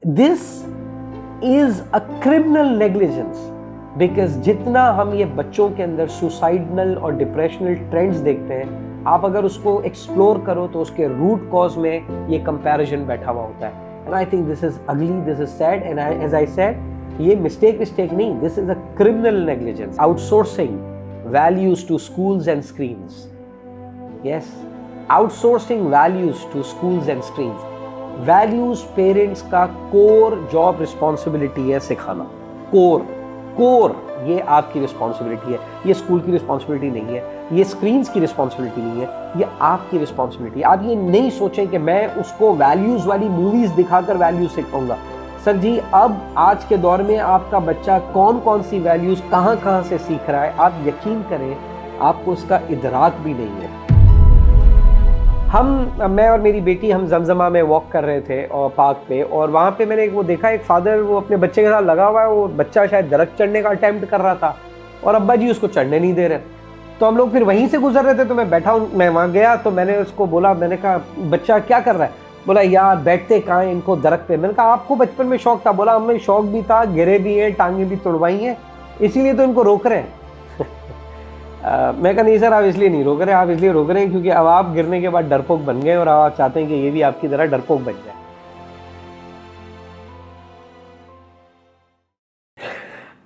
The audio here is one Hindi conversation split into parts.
This is a criminal negligence, because जितना हम ये बच्चों के अंदर सुसाइडल और डिप्रेशनल ट्रेंड्स देखते हैं, आप अगर उसको एक्सप्लोर करो तो उसके रूट कॉज में ये कंपैरिजन बैठा हुआ होता है। And I think this is अगली, this is sad, and as I said, ये मिस्टेक नहीं, this is a criminal negligence. Outsourcing values to schools and screens. Yes, outsourcing values to schools and screens. Values parents का कोर जॉब रिस्पॉन्सिबिलिटी है सिखाना। कोर ये आपकी रिस्पॉन्सिबिलिटी है, ये स्कूल की रिस्पॉन्सिबिलिटी नहीं है, ये स्क्रीन्स की रिस्पॉन्सिबिलिटी नहीं है, ये आपकी रिस्पॉन्सिबिलिटी है। आप ये नहीं सोचें कि मैं उसको वैल्यूज वाली मूवीज दिखाकर वैल्यूज सिखाऊंगा। सर जी, अब आज के दौर में आपका बच्चा कौन कौन सी वैल्यूज कहां से सीख रहा है, आप यकीन करें आपको उसका इदराक भी नहीं है। मैं और मेरी बेटी हम जमजमा में वॉक कर रहे थे और पार्क पे, और वहाँ पे मैंने वो देखा, एक फादर वो अपने बच्चे के साथ लगा हुआ है, वो बच्चा शायद दरख्त चढ़ने का अटेम्प्ट कर रहा था और अब्बा जी उसको चढ़ने नहीं दे रहे। तो हम लोग फिर वहीं से गुजर रहे थे, तो मैं वहाँ गया, तो मैंने उसको बोला, मैंने कहा बच्चा क्या कर रहा है? बोला यार बैठते कहाँ इनको दरख्त पे। मैंने कहा आपको बचपन में शौक था? बोला हमें शौक भी था, गिरे भी हैं, टांगे भी तुड़वाई हैं, इसीलिए तो इनको रोक रहे हैं। मैं कहा नहीं सर, आप इसलिए नहीं रोक रहे, आप इसलिए रोक रहे हैं क्योंकि अब आप गिरने के बाद डरपोक बन गए और आप चाहते हैं कि ये भी आपकी तरह डरपोक बन जाए।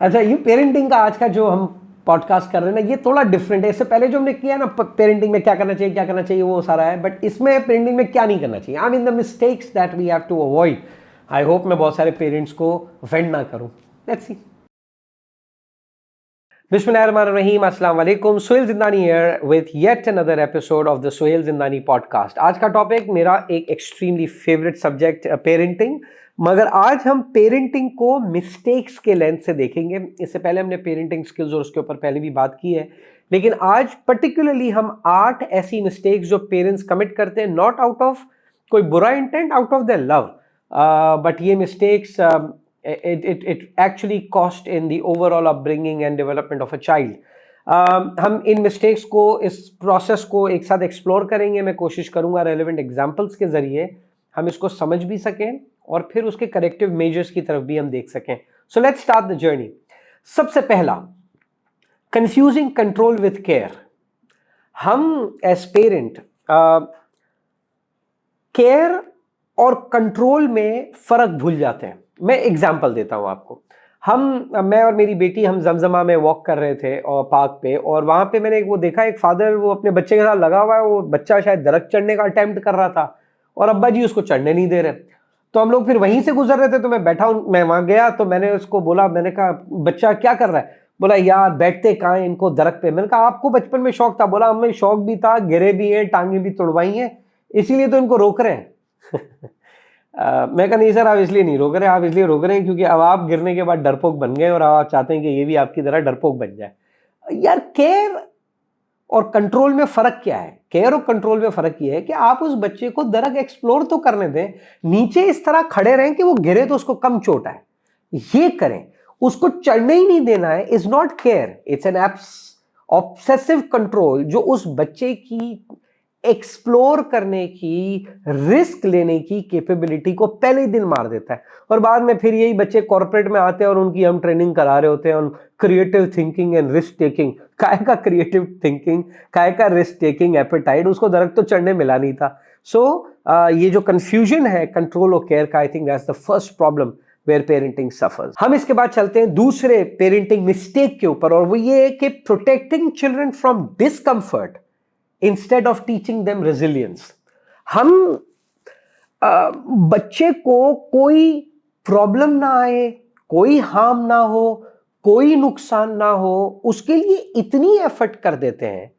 अच्छा, ये पेरेंटिंग का आज का जो हम पॉडकास्ट कर रहे हैं ना, ये थोड़ा डिफरेंट है। इससे पहले जो हमने किया ना, पेरेंटिंग में क्या करना चाहिए वो सारा है, बट इसमें पेरेंटिंग में क्या नहीं करना चाहिए, I mean the mistakes that we have to avoid. I hope मैं बहुत सारे पेरेंट्स को ऑफेंड ना करूं। Let's see. बिस्मिल्लाहिर्रहमानिर्रहीम, अस्सलाम वालेकुम। Sohail जिंदानी here with yet another episode of the Sohail जिंदानी podcast. आज का टॉपिक मेरा एक एक्सट्रीमली फेवरेट सब्जेक्ट, पेरेंटिंग, मगर आज हम पेरेंटिंग को मिस्टेक्स के लेंस से देखेंगे। इससे पहले हमने पेरेंटिंग स्किल्स और उसके ऊपर पहले भी बात की है, लेकिन आज पर्टिकुलरली हम 8 ऐसी मिस्टेक्स जो पेरेंट्स कमिट करते हैं, नॉट आउट ऑफ कोई बुरा intent, out of their love, but ये mistakes it actually cost in the overall upbringing and development of a child. हम इन मिस्टेक्स को, इस प्रोसेस को एक साथ एक्सप्लोर करेंगे। मैं कोशिश करूंगा रेलेवेंट एग्जांपल्स के जरिए हम इसको समझ भी सकें और फिर उसके करेक्टिव मेजर्स की तरफ भी हम देख सकें। So let's start the journey. सबसे पहला, कंफ्यूजिंग कंट्रोल विथ केयर। हम एज पेरेंट केयर और कंट्रोल में फर्क भूल जाते हैं। मैं एग्जांपल देता हूं आपको। मैं और मेरी बेटी हम जमजमा में वॉक कर रहे थे और पार्क पे, और वहां पे मैंने वो देखा, एक फादर वो अपने बच्चे के साथ लगा हुआ है, वो बच्चा शायद दरख्त चढ़ने का अटेम्प्ट कर रहा था और अब्बा जी उसको चढ़ने नहीं दे रहे। तो हम लोग फिर वहीं से गुजर रहे थे, तो मैं वहां गया, तो मैंने उसको बोला, मैंने कहा बच्चा क्या कर रहा है? बोला यार बैठते कहाँ इनको दरख्त पे। मैंने कहा आपको बचपन में शौक था? बोला हमें शौक भी था, गिरे भी हैं, टांगे भी तुड़वाई हैं, इसीलिए तो इनको रोक रहे हैं। मैं कहा नहीं सर, आप इसलिए नहीं रोक रहे, आप इसलिए रोक रहे हैं क्योंकि अब आप गिरने के बाद डरपोक बन गए और आप चाहते हैं कि ये भी आपकी तरह डरपोक बन जाए। यार, केयर और कंट्रोल में फर्क क्या है? केयर और कंट्रोल में फर्क ये है कि आप उस बच्चे को दरख्त एक्सप्लोर तो करने दें, नीचे इस तरह खड़े रहें कि वो गिरे तो उसको कम चोट आए, ये करें। उसको चढ़ने ही नहीं देना है is not care, it's an obsessive control जो उस बच्चे की एक्सप्लोर करने की, रिस्क लेने की कैपेबिलिटी को पहले ही दिन मार देता है। और बाद में फिर यही बच्चे कॉर्पोरेट में आते हैं और उनकी हम ट्रेनिंग करा रहे होते हैं on creative thinking and risk taking. काय का क्रिएटिव थिंकिंग, काय का रिस्क टेकिंग एपेटाइट, उसको दरख्त तो चढ़ने मिला नहीं था। सो ये जो कंफ्यूजन है कंट्रोल और केयर का, I think that's the first problem where parenting suffers. हम इसके बाद चलते हैं दूसरे पेरेंटिंग मिस्टेक के ऊपर, और वो ये है कि protecting children from discomfort instead of teaching them resilience. हम बच्चे को कोई प्रॉब्लम ना आए, कोई हार्म ना हो, कोई नुकसान ना हो, उसके लिए इतनी एफर्ट कर देते हैं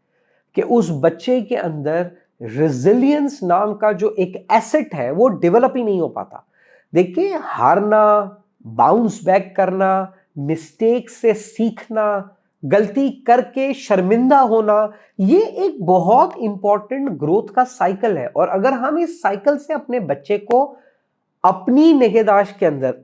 कि उस बच्चे के अंदर रेजिलियंस नाम का जो एक एसेट है वो डेवलप ही नहीं हो पाता। देखिए, हारना, बाउंस बैक करना, मिस्टेक से सीखना, गलती करके शर्मिंदा होना, ये एक बहुत इंपॉर्टेंट ग्रोथ का साइकिल है। और अगर हम इस साइकिल से अपने बच्चे को अपनी निगहदाश्त के अंदर,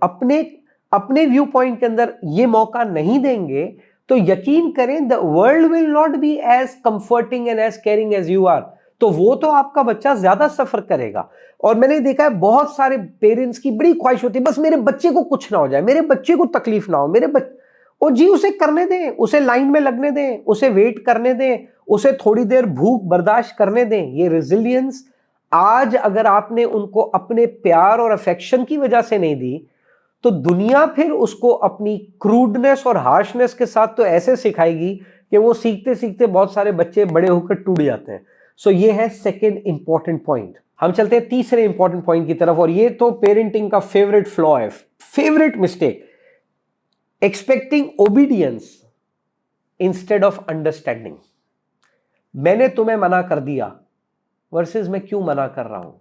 अपने व्यू पॉइंट के अंदर ये मौका नहीं देंगे, तो यकीन करें the world will not be as comforting and as caring as you are. तो वो तो आपका बच्चा ज्यादा सफर करेगा। और मैंने देखा है बहुत सारे पेरेंट्स की बड़ी ख्वाहिश होती है, बस मेरे बच्चे को कुछ ना हो जाए, मेरे बच्चे को तकलीफ ना हो, मेरे बच्चे, ओ जी उसे करने दें, उसे लाइन में लगने दें, उसे वेट करने दें, उसे थोड़ी देर भूख बर्दाश्त करने दें। ये रेजिलियंस आज अगर आपने उनको अपने प्यार और अफेक्शन की वजह से नहीं दी, तो दुनिया फिर उसको अपनी क्रूडनेस और हार्शनेस के साथ तो ऐसे सिखाएगी कि वो सीखते सीखते बहुत सारे बच्चे बड़े होकर टूट जाते हैं। सो ये है सेकेंड इंपॉर्टेंट पॉइंट। हम चलते हैं तीसरे इंपॉर्टेंट पॉइंट की तरफ, और ये तो पेरेंटिंग का फेवरेट फ्लॉ है, favourite mistake, expecting obedience instead of understanding. मैंने तुम्हें मना कर दिया वर्सेस मैं क्यों मना कर रहा हूं,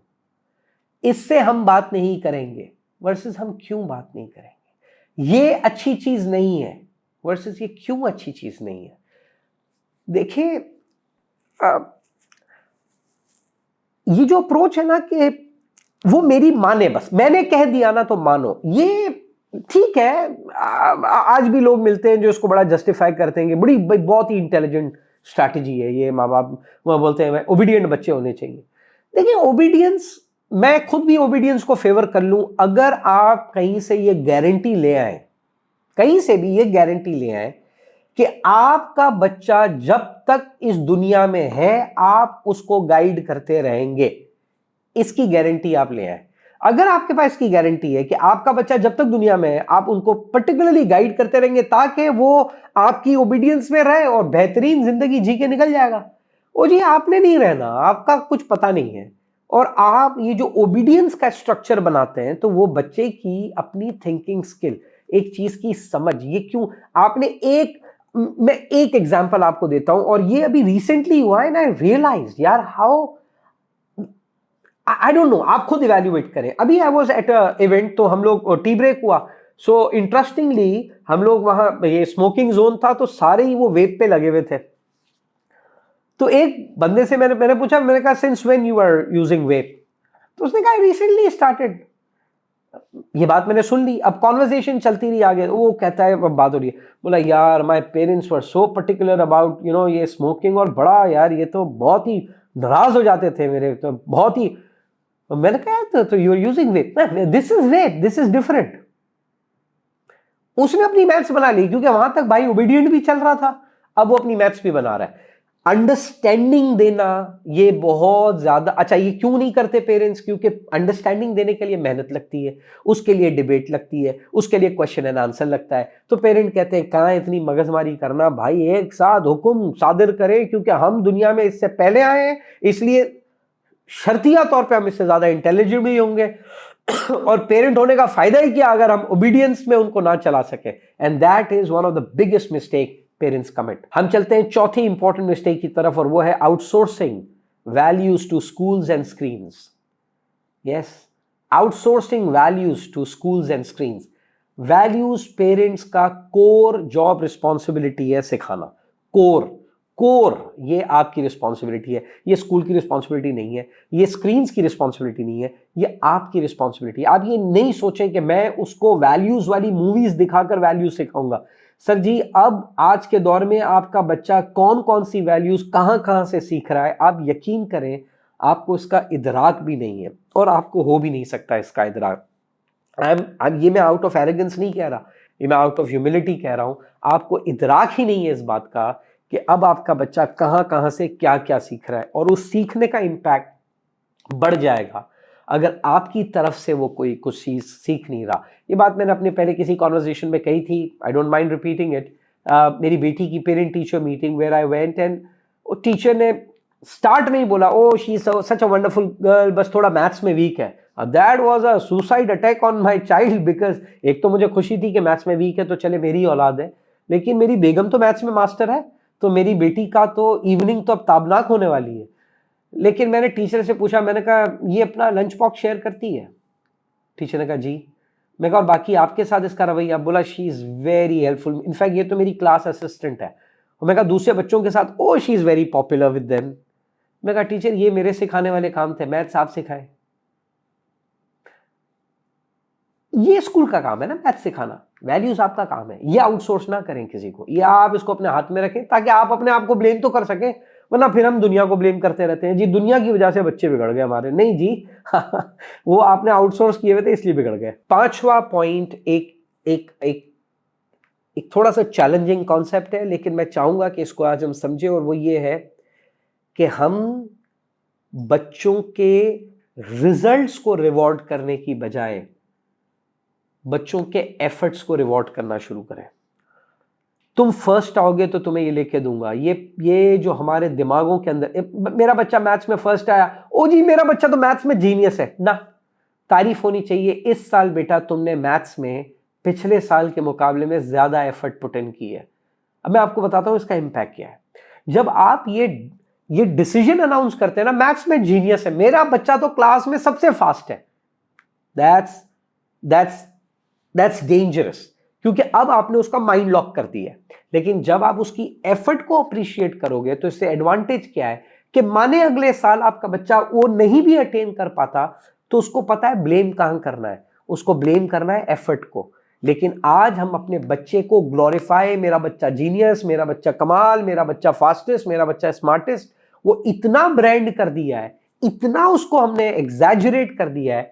इससे हम बात नहीं करेंगे वर्सेस हम क्यों बात नहीं करेंगे, ये अच्छी चीज नहीं है वर्सेस ये क्यों अच्छी चीज नहीं है। देखिए ये जो अप्रोच है ना कि वो मेरी माने, बस मैंने कह दिया ना तो मानो, ये ठीक है। आज भी लोग मिलते हैं जो इसको बड़ा जस्टिफाई करते हैं, बड़ी बहुत ही इंटेलिजेंट स्ट्रैटेजी है ये, माँ बाप वो बोलते हैं ओबीडियंट बच्चे होने चाहिए। देखिए ओबीडियंस, मैं खुद भी ओबीडियंस को फेवर कर लूं अगर आप कहीं से ये गारंटी ले आए, कहीं से भी ये गारंटी ले आए कि आपका बच्चा जब तक इस दुनिया में है आप उसको गाइड करते रहेंगे, इसकी गारंटी आप ले आए। अगर आपके पास इसकी गारंटी है कि आपका बच्चा जब तक दुनिया में है आप उनको पर्टिकुलरली गाइड करते रहेंगे ताकि वो आपकी ओबीडियंस में रहे और बेहतरीन जिंदगी जी के निकल जाएगा, ओ जी आपने नहीं रहना, आपका कुछ पता नहीं है। और आप ये जो ओबीडियंस का स्ट्रक्चर बनाते हैं तो वो बच्चे की अपनी थिंकिंग स्किल, एक चीज की समझ, ये क्यों आपने मैं एक एग्जांपल आपको देता हूं, और ये अभी रिसेंटली हुआ है, आई रियलाइज यार हाउ, आई डोंट नो, आप खुद इवैल्यूएट करें। अभी I was at a event, तो हम लोग टी ब्रेक हुआ, सो इंटरेस्टिंगली हम लोग वहां, ये स्मोकिंग जोन था तो सारे ही वो वेप पे लगे हुए थे। तो एक बंदे से मैंने पूछा, मैंने कहा since when you are using वेप, तो उसने कहा रिसेंटली स्टार्टेड। ये बात मैंने सुन ली, अब कॉन्वर्सेशन चलती रही आगे, वो कहता है, अब बात हो रही है, बोला यार my parents were so particular about you know ये स्मोकिंग, और बड़ा यार ये तो बहुत ही नाराज हो जाते थे मेरे, तो बहुत ही, मैंने कहा तो you are using वेप, this is वेप, this is different. उसने अपनी मैथ्स बना ली क्योंकि वहां तक भाई ओबीडियंट भी चल रहा था, अब वो अपनी मैथ्स भी बना रहा है। अंडरस्टैंडिंग देना ये बहुत ज्यादा अच्छा, ये क्यों नहीं करते पेरेंट्स, क्योंकि अंडरस्टैंडिंग देने के लिए मेहनत लगती है, उसके लिए डिबेट लगती है, उसके लिए क्वेश्चन एंड आंसर लगता है। तो पेरेंट कहते हैं कहां इतनी मगजमारी करना भाई, एक साथ हुक्म सादिर करें क्योंकि हम दुनिया में इससे पहले आए हैं, इसलिए शर्तिया तौर पे हम इससे ज्यादा इंटेलिजेंट भी होंगे। और पेरेंट होने का फायदा ही क्या अगर हम ओबीडियंस में उनको ना चला सके, and that is one of the biggest mistake parents commit. हम चलते हैं चौथी इंपॉर्टेंट मिस्टेक की तरफ, और वो है outsourcing values to schools and screens. Yes, outsourcing values to schools and screens. Values parents का कोर जॉब रिस्पॉन्सिबिलिटी है सिखाना, कोर कोर ये आपकी रिस्पॉन्सिबिलिटी है, ये स्कूल की रिस्पॉन्सिबिलिटी नहीं है, ये स्क्रीन्स की रिस्पॉन्सिबिलिटी नहीं है, ये आपकी रिस्पॉन्सिबिलिटी है। आप ये नहीं सोचें कि मैं उसको वैल्यूज वाली मूवीज दिखाकर वैल्यूज सिखाऊंगा। सर जी अब आज के दौर में आपका बच्चा कौन कौन सी वैल्यूज कहां कहां से सीख रहा है, आप यकीन करें आपको इसका इदराक भी नहीं है, और आपको हो भी नहीं सकता इसका इदराक। ये मैं आउट ऑफ एरोगेंस नहीं कह रहा, ये मैं आउट ऑफ ह्यूमिलिटी कह रहा हूं। आपको इदराक ही नहीं है इस बात का कि अब आपका बच्चा कहां कहां से क्या क्या सीख रहा है, और उस सीखने का इम्पैक्ट बढ़ जाएगा अगर आपकी तरफ से वो कोई कुछ चीज सीख नहीं रहा। ये बात मैंने अपने पहले किसी कॉन्वर्सेशन में कही थी, I don't mind repeating it. मेरी बेटी की parent teacher meeting where I went, and teacher ने स्टार्ट में ही बोला oh she is such a wonderful girl, बस थोड़ा मैथ्स में वीक है। That was a suicide attack on my child, because एक तो मुझे खुशी थी कि मैथ्स में वीक है तो चले मेरी औलाद है, लेकिन मेरी बेगम तो मैथ्स में मास्टर है, तो मेरी बेटी का तो इवनिंग तो अब ताबनाक होने वाली है। लेकिन मैंने टीचर से पूछा, मैंने कहा ये अपना लंच बॉक्स शेयर करती है? टीचर ने कहा जी। मैं कहा बाकी आपके साथ इसका रवैया? बोला she is very helpful, in fact ये तो मेरी क्लास असिस्टेंट है। और मैं कहा दूसरे बच्चों के साथ? Oh she is very popular with them. मैं कहा टीचर ये मेरे सिखाने वाले काम थे, मैथ्स आप सिखाए। ये स्कूल का काम है ना मैथ सिखाना, वैल्यूज आपका काम है, ये आउटसोर्स ना करें किसी को, ये आप इसको अपने हाथ में रखें ताकि आप अपने आप को ब्लेम तो कर सकें। वरना फिर हम दुनिया को ब्लेम करते रहते हैं, जी दुनिया की वजह से बच्चे बिगड़ गए हमारे। नहीं जी वो आपने आउटसोर्स किए हुए थे इसलिए बिगड़ गए। पांचवा पॉइंट एक एक एक एक थोड़ा सा चैलेंजिंग कॉन्सेप्ट है, लेकिन मैं चाहूंगा कि इसको आज हम समझे, और वो ये है कि हम बच्चों के रिजल्ट्स को रिवॉर्ड करने की बजाय बच्चों के एफर्ट्स को रिवॉर्ड करना शुरू करें। तुम फर्स्ट आओगे तो तुम्हें ये लेके दूंगा, ये जो हमारे दिमागों के अंदर, मेरा बच्चा मैथ्स में फर्स्ट आया, ओ जी मेरा बच्चा तो मैथ्स में जीनियस है ना, तारीफ होनी चाहिए, इस साल बेटा तुमने मैथ्स में पिछले साल के मुकाबले में ज्यादा एफर्ट पुट इन की है। अब मैं आपको बताता हूं इसका इंपैक्ट क्या है। जब आप ये डिसीजन अनाउंस करते हैं ना, मैथ्स में जीनियस है, मेरा बच्चा तो क्लास में सबसे फास्ट है, दैट्स डेंजरस, क्योंकि अब आपने उसका माइंड लॉक कर दिया है। लेकिन जब आप उसकी एफर्ट को अप्रिशिएट करोगे तो इससे एडवांटेज क्या है कि माने अगले साल आपका बच्चा वो नहीं भी अटेन कर पाता, तो उसको पता है ब्लेम कहां करना है, उसको ब्लेम करना है एफर्ट को। लेकिन आज हम अपने बच्चे को ग्लोरीफाई, मेरा बच्चा जीनियस, मेरा बच्चा कमाल, मेरा बच्चा फास्टेस्ट, मेरा बच्चा स्मार्टेस्ट, वो इतना ब्रांड कर दिया है, इतना उसको हमने एग्जैजरेट कर दिया है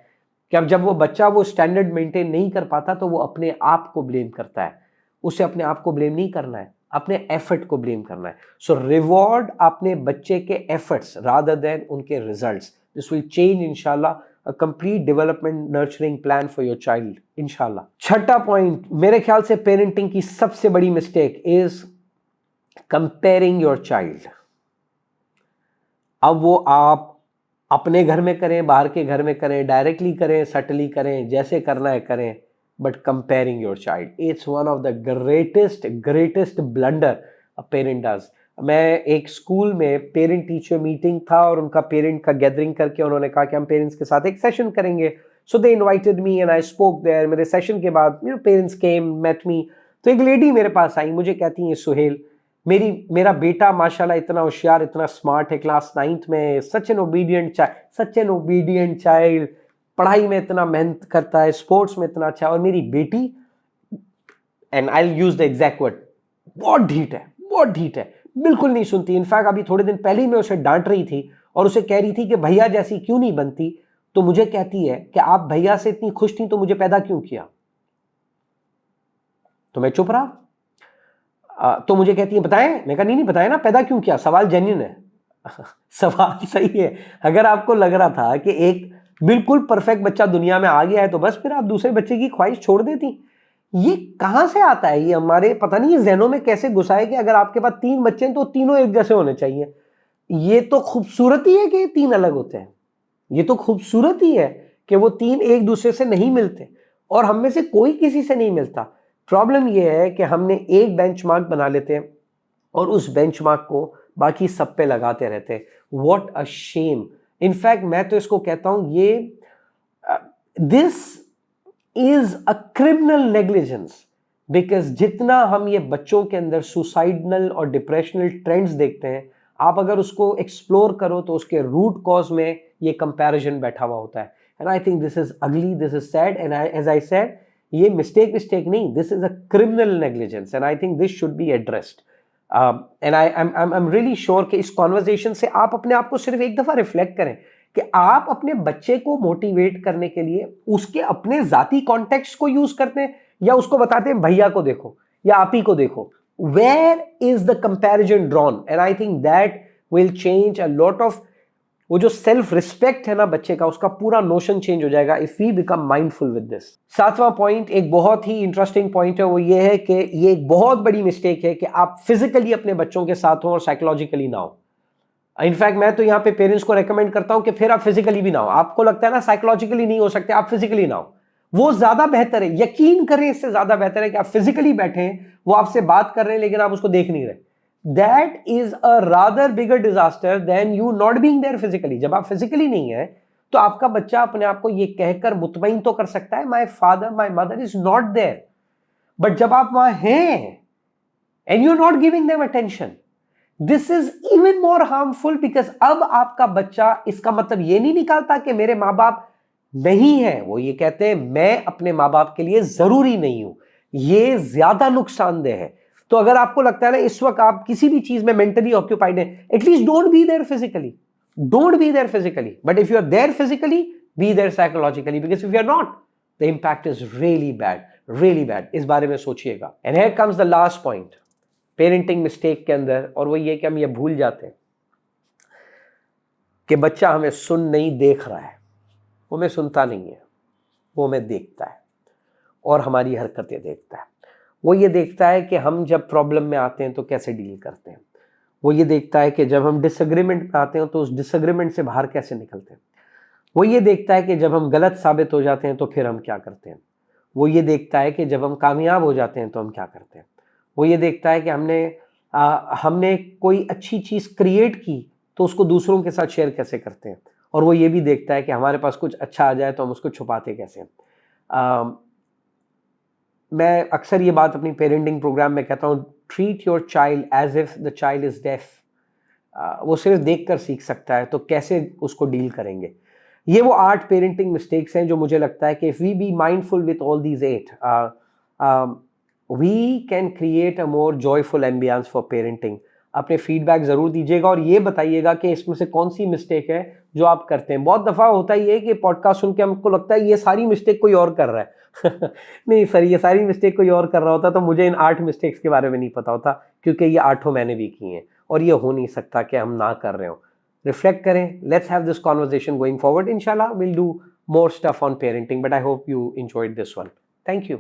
कि अब जब वो बच्चा वो स्टैंडर्ड मेंटेन नहीं कर पाता तो वो अपने आप को ब्लेम करता है। उसे अपने आप को ब्लेम नहीं करना है, अपने एफर्ट को ब्लेम करना है। सो रिवॉर्ड अपने बच्चे के एफर्ट्स रादर देन उनके रिजल्ट्स। दिस विल चेंज इंशाल्लाह a complete development nurturing plan for your child इंशाल्लाह। छठा पॉइंट, मेरे ख्याल से पेरेंटिंग की सबसे बड़ी mistake is comparing your child. अब वो आप अपने घर में करें, बाहर के घर में करें, डायरेक्टली करें, सटली करें, जैसे करना है करें, but comparing your child, it's one of the greatest blunder a parent does. मैं एक स्कूल में पेरेंट टीचर मीटिंग था और उनका पेरेंट का गैदरिंग करके उन्होंने कहा कि हम पेरेंट्स के साथ एक सेशन करेंगे। सो दे invited me and I spoke there. मेरे सेशन के बाद पेरेंट्स केम मेट मी। तो एक लेडी मेरे पास आई, मुझे कहती है सुहेल, मेरा बेटा माशाल्लाह इतना होशियार, इतना स्मार्ट है, क्लास 9th में, सच एन ओबीडियंट चाइल्ड, पढ़ाई में इतना मेहनत करता है, स्पोर्ट्स में इतना अच्छा। और मेरी बेटी, and I use the exact word, बहुत ढीठ है, बिल्कुल नहीं सुनती। इनफैक्ट अभी थोड़े दिन पहले ही मैं उसे डांट रही थी और उसे कह रही थी कि भैया जैसी क्यों नहीं बनती। तो मुझे कहती है कि आप भैया से इतनी खुश थी तो मुझे पैदा क्यों किया। तो मैं चुप रहा। तो मुझे कहती है बताएं। मैं कहा नहीं बताएं ना, पैदा क्यों किया, सवाल जेन्युइन है सवाल सही है। अगर आपको लग रहा था कि एक बिल्कुल परफेक्ट बच्चा दुनिया में आ गया है तो बस फिर आप दूसरे बच्चे की ख्वाहिश छोड़ देती। ये कहां से आता है, ये हमारे पता नहीं ये ज़हनों में कैसे घुसा है कि अगर आपके पास 3 बच्चे हैं तो तीनों एक जैसे होने चाहिए। ये तो खूबसूरती है कि 3 अलग होते हैं, ये तो खूबसूरती है कि वो 3 एक दूसरे से नहीं मिलते और हम में से कोई किसी से नहीं मिलता। प्रॉब्लम यह है कि हमने एक बेंचमार्क बना लेते हैं और उस बेंचमार्क को बाकी सब पे लगाते रहते हैं। What a shame. इनफैक्ट मैं तो इसको कहता हूं this is a criminal negligence, because जितना हम ये बच्चों के अंदर सुसाइडल और डिप्रेशनल ट्रेंड्स देखते हैं, आप अगर उसको एक्सप्लोर करो तो उसके रूट कॉज में ये कंपैरिजन बैठा हुआ होता है। And I think this is अगली, this is sad, and as I said, ये मिस्टेक नहीं, this is a criminal negligence and I think this should be addressed. And I am really sure कि इस कॉन्वर्जेशन से आप अपने आप को सिर्फ एक दफा रिफ्लेक्ट करें कि आप अपने बच्चे को मोटिवेट करने के लिए उसके अपने जाती कॉन्टेक्स्ट को यूज करते हैं या उसको बताते हैं भैया को देखो या आप ही को देखो। Where is the comparison drawn? And I think that will change a lot of, वो जो सेल्फ रिस्पेक्ट है ना बच्चे का, उसका पूरा नोशन चेंज हो जाएगा if we become mindful with this. सातवां पॉइंट एक बहुत ही इंटरेस्टिंग पॉइंट है, वो ये है कि ये एक बहुत बड़ी मिस्टेक है कि आप फिजिकली अपने बच्चों के साथ हो और साइकोलॉजिकली ना हो। इनफैक्ट मैं तो यहां पे पेरेंट्स को रेकमेंड करता हूं कि फिर आप फिजिकली भी ना हो। आपको लगता है ना साइकोलॉजिकली नहीं हो सकते, आप फिजिकली ना हो, वो ज्यादा बेहतर है। यकीन करें, इससे ज्यादा बेहतर है कि आप फिजिकली बैठे हैं, वो आपसे बात कर रहे हैं लेकिन आप उसको देख नहीं रहे। That is a rather bigger disaster than you not being there physically. जब आप फिजिकली नहीं है तो आपका बच्चा अपने आप को ये कहकर मुतमईन तो कर सकता है my father my mother is not there, but जब आप वहां हैं and you are not giving them attention, this is even more harmful, because अब आपका बच्चा इसका मतलब ये नहीं निकालता कि मेरे माँ बाप नहीं है, वो ये कहते हैं मैं अपने माँ बाप के लिए जरूरी नहीं हूं। ये ज्यादा नुकसानदेह है। तो अगर आपको लगता है ना इस वक्त आप किसी भी चीज में मेंटली ऑक्यूपाइड है, at least don't be there physically, don't be there physically, but if you are there physically, be there psychologically, because if you are not, the impact is really bad, really bad. इस बारे में सोचिएगा। And here comes the last point parenting mistake के अंदर, और वो ये कि हम ये भूल जाते हैं कि बच्चा हमें सुन नहीं देख रहा है, वो हमें सुनता नहीं है, वो हमें देखता है और हमारी हरकतें देखता है। वो ये देखता है कि हम जब प्रॉब्लम में आते हैं तो कैसे डील करते हैं, वो ये देखता है कि जब हम डिसएग्रीमेंट में आते हैं तो उस डिसएग्रीमेंट से बाहर कैसे निकलते हैं, वो ये देखता है कि जब हम गलत साबित हो जाते हैं तो फिर हम क्या करते हैं, वो ये देखता है कि जब हम कामयाब हो जाते हैं तो हम क्या करते हैं, वो ये देखता है कि हमने कोई अच्छी चीज़ क्रिएट की तो उसको दूसरों के साथ शेयर कैसे करते हैं, और वो ये भी देखता है कि हमारे पास कुछ अच्छा आ जाए तो हम उसको छुपाते कैसे हैं। मैं अक्सर ये बात अपनी पेरेंटिंग प्रोग्राम में कहता हूँ, treat your child as if the child is deaf. वो सिर्फ देखकर सीख सकता है, तो कैसे उसको डील करेंगे। ये वो 8 पेरेंटिंग मिस्टेक्स हैं जो मुझे लगता है कि if we be mindful with all these 8, we can create a more joyful ambience for parenting. अपने फीडबैक ज़रूर दीजिएगा और ये बताइएगा कि इसमें से कौन सी मिस्टेक है जो आप करते हैं। बहुत दफ़ा होता ही है कि पॉडकास्ट सुन के हमको लगता है ये सारी मिस्टेक कोई और कर रहा है नहीं सर, ये सारी मिस्टेक कोई और कर रहा होता तो मुझे इन 8 मिस्टेक्स के बारे में नहीं पता होता, क्योंकि ये 8 मैंने भी की हैं और ये हो नहीं सकता कि हम ना कर रहे हो। रिफ्लेक्ट करें, let's have this conversation going forward. इंशाल्लाह will do more stuff on parenting, but I hope you enjoyed this one. Thank you.